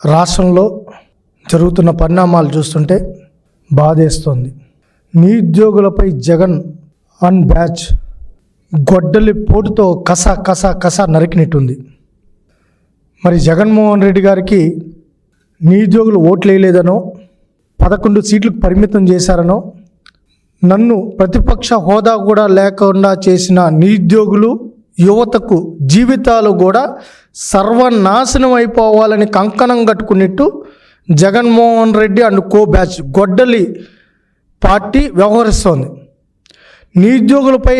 రాష్ట్రంలో జరుగుతున్న పరిణామాలు చూస్తుంటే బాధేస్తోంది. నిరుద్యోగులపై జగన్ అండ్ బ్యాచ్ గొడ్డలి పోటుతో కస నరికినట్టుంది. మరి జగన్మోహన్ రెడ్డి గారికి నిరుద్యోగులు ఓట్లు వేయలేదనో 11 సీట్లకు పరిమితం చేశారనో, నన్ను ప్రతిపక్ష హోదా కూడా లేకుండా చేసిన నిరుద్యోగులు యువతకు జీవితాలు కూడా సర్వనాశనం అయిపోవాలని కంకణం కట్టుకున్నట్టు Jaganmohan Reddy and co batch గొడ్డలి పార్టీ వ్యవహరిస్తోంది. నిరుద్యోగులపై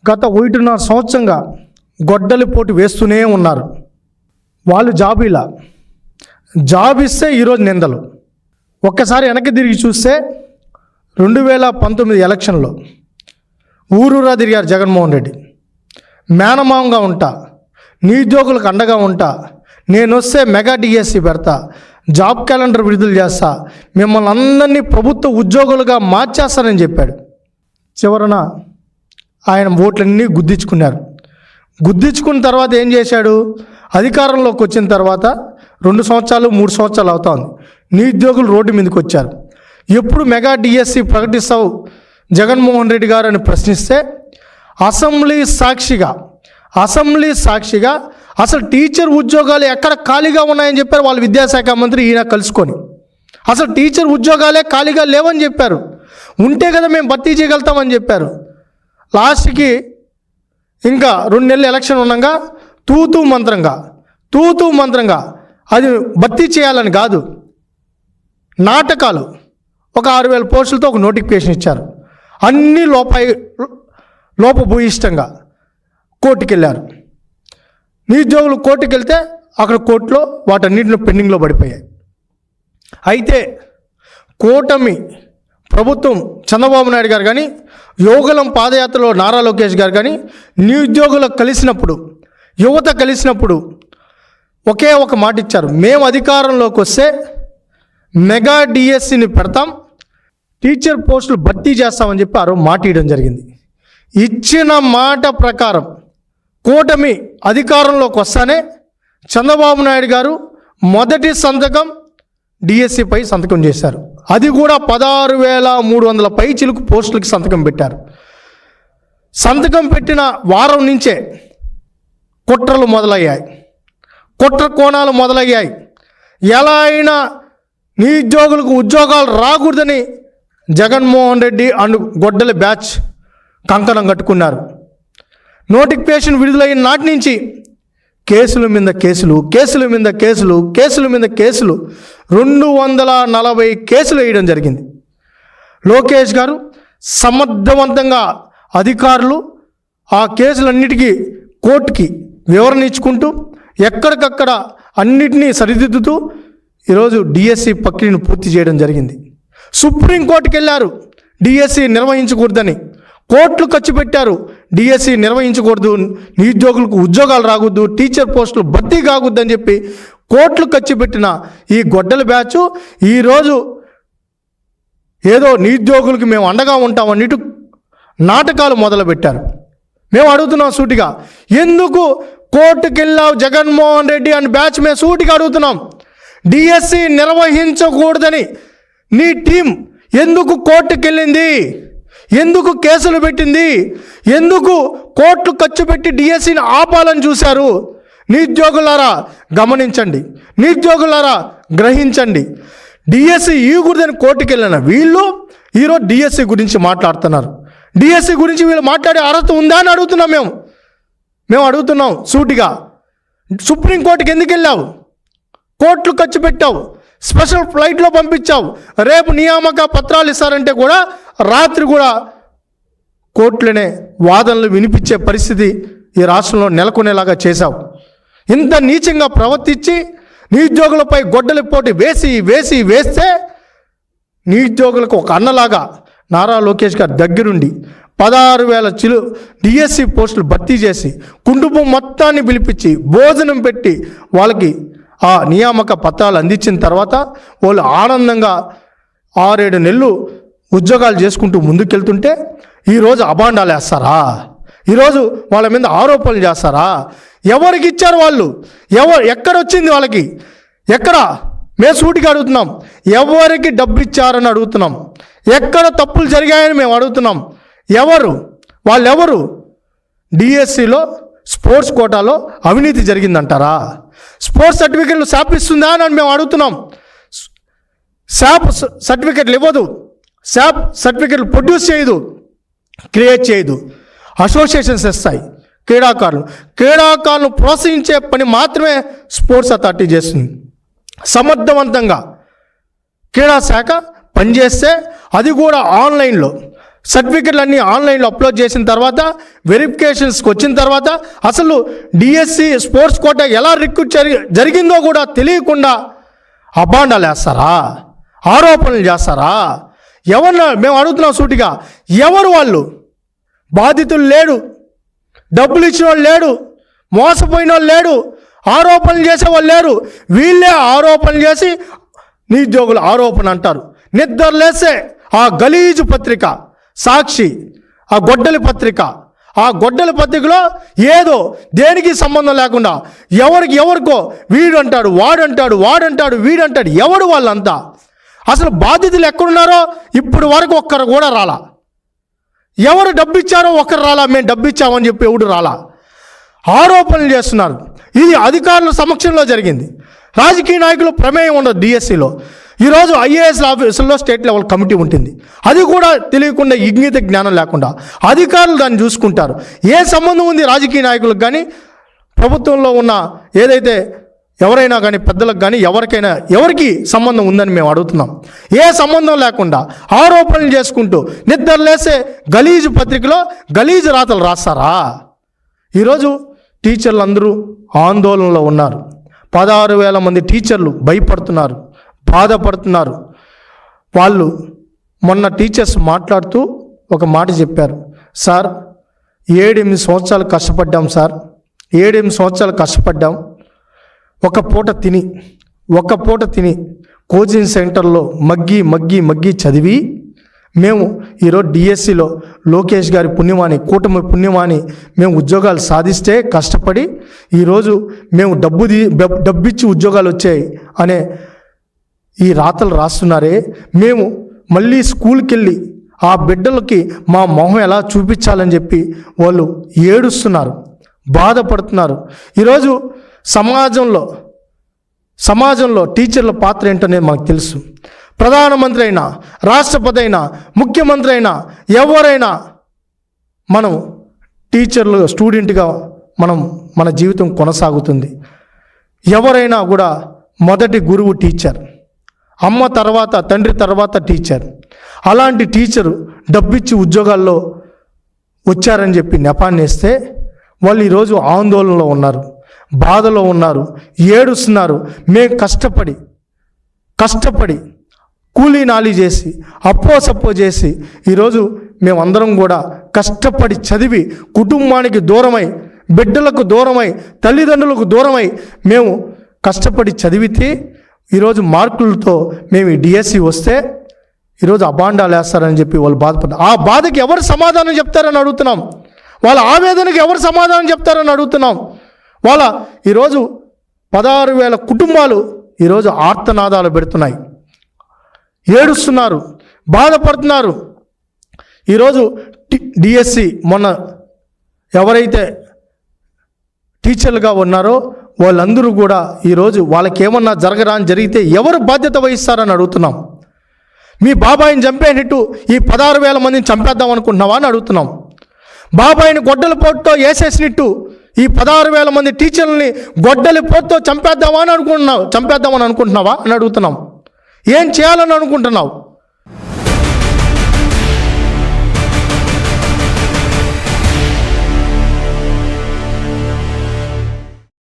గత 1.5 సంవత్సరంగా గొడ్డలి పోటు వేస్తూనే ఉన్నారు. వాళ్ళు జాబ్ ఇస్తే ఈరోజు నిందలు. ఒక్కసారి వెనక్కి తిరిగి చూస్తే 2019 ఎలక్షన్లో ఊరూరా తిరిగారు జగన్మోహన్ రెడ్డి. మేనమామంగా ఉంటా, నిరుద్యోగులకు అండగా ఉంటా, నేను వస్తే మెగా డిఎస్సి పెడతా, జాబ్ క్యాలెండర్ విడుదల చేస్తా, మిమ్మల్ని అందరినీ ప్రభుత్వ ఉద్యోగులుగా మార్చేస్తానని చెప్పాడు. చివరన ఆయన ఓట్లన్నీ గుద్దించుకున్నారు. గుద్దించుకున్న తర్వాత ఏం చేశాడు? అధికారంలోకి వచ్చిన తర్వాత 2 సంవత్సరాలు 3 సంవత్సరాలు అవుతోంది. నిరుద్యోగులు రోడ్డు మీదకి వచ్చారు. ఎప్పుడు మెగా డిఎస్సి ప్రకటిస్తావు జగన్మోహన్ రెడ్డి గారు అని ప్రశ్నిస్తే అసెంబ్లీ సాక్షిగా అసలు టీచర్ ఉద్యోగాలు ఎక్కడ ఖాళీగా ఉన్నాయని చెప్పారు వాళ్ళ విద్యాశాఖ మంత్రి ఈయన కలుసుకొని. అసలు టీచర్ ఉద్యోగాలే ఖాళీగా లేవని చెప్పారు. ఉంటే కదా మేము భర్తీ చేయగలుగుతామని చెప్పారు. లాస్ట్కి ఇంకా 2 నెలలు ఎలక్షన్ ఉండగా తూతూ మంత్రంగా అది భర్తీ చేయాలని కాదు, నాటకాలు ఒక 6,000 పోస్టులతో ఒక నోటిఫికేషన్ ఇచ్చారు. అన్నీ లోపభూయిష్టంగా కోర్టుకు వెళ్ళారు. నిరుద్యోగులు కోర్టుకు వెళ్తే అక్కడ కోర్టులో వాటన్నిటిని పెండింగ్లో పడిపోయాయి. అయితే కూటమి ప్రభుత్వం చంద్రబాబు నాయుడు గారు కానీ, యోగలం పాదయాత్రలో నారా లోకేష్ గారు కానీ నిరుద్యోగులకు కలిసినప్పుడు, యువత కలిసినప్పుడు ఒకే ఒక మాట ఇచ్చారు. మేము అధికారంలోకి వస్తే మెగా డిఎస్సిని పెడతాం, టీచర్ పోస్టులు భర్తీ చేస్తామని చెప్పి ఆ రోజు మాట ఇవ్వడం జరిగింది. ఇచ్చిన మాట ప్రకారం కూటమి అధికారంలోకి వస్తానే చంద్రబాబు నాయుడు గారు మొదటి సంతకం డిఎస్సిపై సంతకం చేశారు. అది కూడా 16,300 పై చిలుకు పోస్టులకి సంతకం పెట్టారు. సంతకం పెట్టిన వారం నుంచే కుట్రలు మొదలయ్యాయి, కుట్ర కోణాలు మొదలయ్యాయి. ఎలా అయినా నిరుద్యోగులకు ఉద్యోగాలు రాకూడదని జగన్మోహన్ రెడ్డి అండ్ గొడ్డలి బ్యాచ్ కంకణం కట్టుకున్నారు. నోటిఫికేషన్ విడుదలైన నాటి నుంచి కేసుల మీద కేసులు 240 కేసులు వేయడం జరిగింది. లోకేష్ గారు సమర్థవంతంగా అధికారులు ఆ కేసులన్నిటికీ కోర్టుకి వివరణ ఇచ్చుకుంటూ ఎక్కడికక్కడ అన్నిటినీ సరిదిద్దుతూ ఈరోజు డిఎస్సి ప్రక్రియను పూర్తి చేయడం జరిగింది. సుప్రీంకోర్టుకి వెళ్ళారు డిఎస్సి నిర్వహించకూడదని, కోట్లు ఖర్చు పెట్టారు డిఎస్సి నిర్వహించకూడదు, నిరుద్యోగులకు ఉద్యోగాలు రాకూడదు, టీచర్ పోస్టులు భర్తీ కాకూడదని చెప్పి కోట్లు ఖర్చు పెట్టిన ఈ గొడ్డల బ్యాచ్ ఈరోజు ఏదో నిరుద్యోగులకు మేము అండగా ఉంటామన్నట్టు నాటకాలు మొదలుపెట్టారు. మేము అడుగుతున్నాం సూటిగా, ఎందుకు కోర్టుకి వెళ్ళావు జగన్మోహన్ రెడ్డి అని బ్యాచ్ మేము సూటిగా అడుగుతున్నాం. డిఎస్సి నిర్వహించకూడదని నీ టీం ఎందుకు కోర్టుకి వెళ్ళింది? ఎందుకు కేసులు పెట్టింది? ఎందుకు కోర్టు ఖర్చు పెట్టి డిఎస్సిని ఆపాలని చూశారు? నిరుద్యోగులారా గమనించండి, నిరుద్యోగులారా గ్రహించండి. డిఎస్సి ఇవ్వకూడదని కోర్టుకి వెళ్ళిన వీళ్ళు ఈరోజు డిఎస్సి గురించి మాట్లాడుతున్నారు. డిఎస్సి గురించి వీళ్ళు మాట్లాడే అర్హత ఉందా అని అడుగుతున్నాం. మేము అడుగుతున్నాం సూటిగా. సుప్రీంకోర్టుకి ఎందుకు వెళ్ళావు? కోట్లు ఖర్చు పెట్టావు, స్పెషల్ ఫ్లైట్లో పంపించావు. రేపు నియామక పత్రాలు ఇస్తారంటే కూడా రాత్రి కూడా కోర్టులోనే వాదనలు వినిపించే పరిస్థితి ఈ రాష్ట్రంలో నెలకొనేలాగా చేశావు. ఇంత నీచంగా ప్రవర్తించి నిరుద్యోగులపై గొడ్డలి పోటీ వేస్తే నిరుద్యోగులకు ఒక అన్నలాగా నారా లోకేష్ గారు దగ్గరుండి 16,000 డిఎస్సి పోస్టులు భర్తీ చేసి కుటుంబం మొత్తాన్ని పిలిపించి భోజనం పెట్టి వాళ్ళకి ఆ నియామక పత్రాలు అందించిన తర్వాత వాళ్ళు ఆనందంగా 6-7 నెలలు ఉద్యోగాలు చేసుకుంటూ ముందుకెళ్తుంటే ఈరోజు అబాండాలు వేస్తారా? ఈరోజు వాళ్ళ మీద ఆరోపణలు చేస్తారా? ఎవరికి ఇచ్చారు వాళ్ళు? ఎక్కడొచ్చింది వాళ్ళకి? ఎక్కడ మేము సూటిగా అడుగుతున్నాం, ఎవరికి డబ్బు ఇచ్చారని అడుగుతున్నాం. ఎక్కడ తప్పులు జరిగాయని మేము అడుగుతున్నాం. వాళ్ళెవరు? డిఎస్సిలో స్పోర్ట్స్ కోటాలో అవినీతి జరిగిందంటారా? స్పోర్ట్స్ సర్టిఫికెట్లు శాప్ ఇస్తుందా అని మేము అడుగుతున్నాం. శాప్ సర్టిఫికెట్లు ఇవ్వదు, శాప్ సర్టిఫికెట్లు ప్రొడ్యూస్ చేయదు, క్రియేట్ చేయదు. అసోసియేషన్స్ ఇస్తాయి. క్రీడాకారులను ప్రోత్సహించే పని మాత్రమే స్పోర్ట్స్ అథారిటీ చేస్తుంది. సమర్థవంతంగా క్రీడా శాఖ పనిచేస్తే అది కూడా ఆన్లైన్లో సర్టిఫికెట్లు అన్నీ ఆన్లైన్లో అప్లోడ్ చేసిన తర్వాత వెరిఫికేషన్స్కి వచ్చిన తర్వాత అసలు డిఎస్సి స్పోర్ట్స్ కోట ఎలా రిక్రూట్ జరిగిందో కూడా తెలియకుండా అబాండాలు వేస్తారా? ఆరోపణలు చేస్తారా? ఎవరన్నా మేము అడుగుతున్నాం సూటిగా, ఎవరు వాళ్ళు? బాధితులు లేడు, డబ్బులు ఇచ్చిన వాళ్ళు లేడు, మోసపోయిన వాళ్ళు లేడు, ఆరోపణలు చేసేవాళ్ళు లేరు. వీళ్ళే ఆరోపణలు చేసి నిరుద్యోగుల ఆరోపణ అంటారు. నిద్రలేసే ఆ గలీజు పత్రిక సాక్షి, ఆ గొడ్డలి పత్రికలో ఏదో దేనికి సంబంధం లేకుండా ఎవరికో వీడంటాడు, వాడంటాడు, వీడంటాడు. ఎవడు వాళ్ళంతా? అసలు బాధితులు ఎక్కడున్నారో ఇప్పుడు వరకు ఒక్కరు కూడా రాలా. ఎవరు డబ్బు ఇచ్చారో ఒక్కరు రాలా. మేము డబ్బు ఇచ్చామని చెప్పి ఎవడు రాలా. ఆరోపణలు చేస్తున్నారు. ఇది అధికారుల సమక్షంలో జరిగింది. రాజకీయ నాయకులు ప్రమేయం ఉండదు. డిఎస్సిలో ఈరోజు ఐఏఎస్ ఆఫీసుల్లో స్టేట్ లెవెల్ కమిటీ ఉంటుంది. అది కూడా తెలియకుండా, ఇంగిత జ్ఞానం లేకుండా అధికారులు దాన్ని చూసుకుంటారు. ఏ సంబంధం ఉంది రాజకీయ నాయకులకు కానీ, ప్రభుత్వంలో ఉన్న ఏదైతే ఎవరైనా కానీ, పెద్దలకు కానీ, ఎవరికి సంబంధం ఉందని మేము అడుగుతున్నాం. ఏ సంబంధం లేకుండా ఆరోపణలు చేసుకుంటూ నిద్రలేసే గలీజు పత్రికలో గలీజు రాతలు రాస్తారా? ఈరోజు టీచర్లు అందరూ ఆందోళనలో ఉన్నారు. 16,000 మంది టీచర్లు భయపడుతున్నారు, బాధపడుతున్నారు. వాళ్ళు మొన్న టీచర్స్ మాట్లాడుతూ ఒక మాట చెప్పారు. సార్ 7-8 సంవత్సరాలు కష్టపడ్డాం సార్, 7-8 సంవత్సరాలు కష్టపడ్డాం. ఒక పూట తిని కోచింగ్ సెంటర్లో మగ్గి చదివి మేము ఈరోజు డిఎస్సిలో లోకేష్ గారి పుణ్యమాని, కూటమి పుణ్యమాని మేము ఉద్యోగాలు సాధిస్తే కష్టపడి ఈరోజు మేము డబ్బిచ్చి ఉద్యోగాలు వచ్చాయి అనే ఈ రాతలు రాస్తున్నారే. మేము మళ్ళీ స్కూల్కి వెళ్ళి ఆ బిడ్డలకి మా మొహం ఎలా చూపించాలని చెప్పి వాళ్ళు ఏడుస్తున్నారు, బాధపడుతున్నారు. ఈరోజు సమాజంలో టీచర్ల పాత్ర ఏంటనేది మనకు తెలుసు. ప్రధానమంత్రి అయినా, రాష్ట్రపతి అయినా, ముఖ్యమంత్రి అయినా, ఎవరైనా మనం టీచర్లు స్టూడెంట్గా మన జీవితం కొనసాగుతుంది. ఎవరైనా కూడా మొదటి గురువు టీచర్, అమ్మ తర్వాత, తండ్రి తర్వాత టీచర్. అలాంటి టీచరు డబ్బిచ్చి ఉద్యోగాల్లో వచ్చారని చెప్పి నెపాన్ని వేస్తే వాళ్ళు ఈరోజు ఆందోళనలో ఉన్నారు, బాధలో ఉన్నారు, ఏడుస్తున్నారు. మేము కష్టపడి కూలీ నాలి చేసి అప్పో చేసి ఈరోజు మేమందరం కూడా కష్టపడి చదివి కుటుంబానికి దూరమై, బిడ్డలకు దూరమై, తల్లిదండ్రులకు దూరమై మేము కష్టపడి చదివితే ఈరోజు మార్కులతో మేము ఈ డిఎస్సి వస్తే ఈరోజు అబాండాలు వేస్తారని చెప్పి వాళ్ళు బాధపడ్డారు. ఆ బాధకి ఎవరు సమాధానం చెప్తారని అడుగుతున్నాం. వాళ్ళ ఆవేదనకి ఎవరు సమాధానం చెప్తారని అడుగుతున్నాం. ఈరోజు 16,000 కుటుంబాలు ఈరోజు ఆర్తనాదాలు పెడుతున్నాయి, ఏడుస్తున్నారు, బాధపడుతున్నారు. ఈరోజు డిఎస్సి మొన్న ఎవరైతే టీచర్లుగా ఉన్నారో వాళ్ళందరూ కూడా ఈరోజు వాళ్ళకి ఏమన్నా జరిగితే ఎవరు బాధ్యత వహిస్తారని అడుగుతున్నాం. మీ బాబాయిని చంపేనట్టు ఈ 16,000 మందిని చంపేద్దాం అనుకుంటున్నావా అని అడుగుతున్నాం. బాబాయిని గొడ్డల పోటుతో వేసేసినట్టు ఈ 16,000 మంది టీచర్లని గొడ్డలి పోటుతో చంపేద్దామని అనుకుంటున్నావా అని అడుగుతున్నాం. ఏం చేయాలని అనుకుంటున్నావు?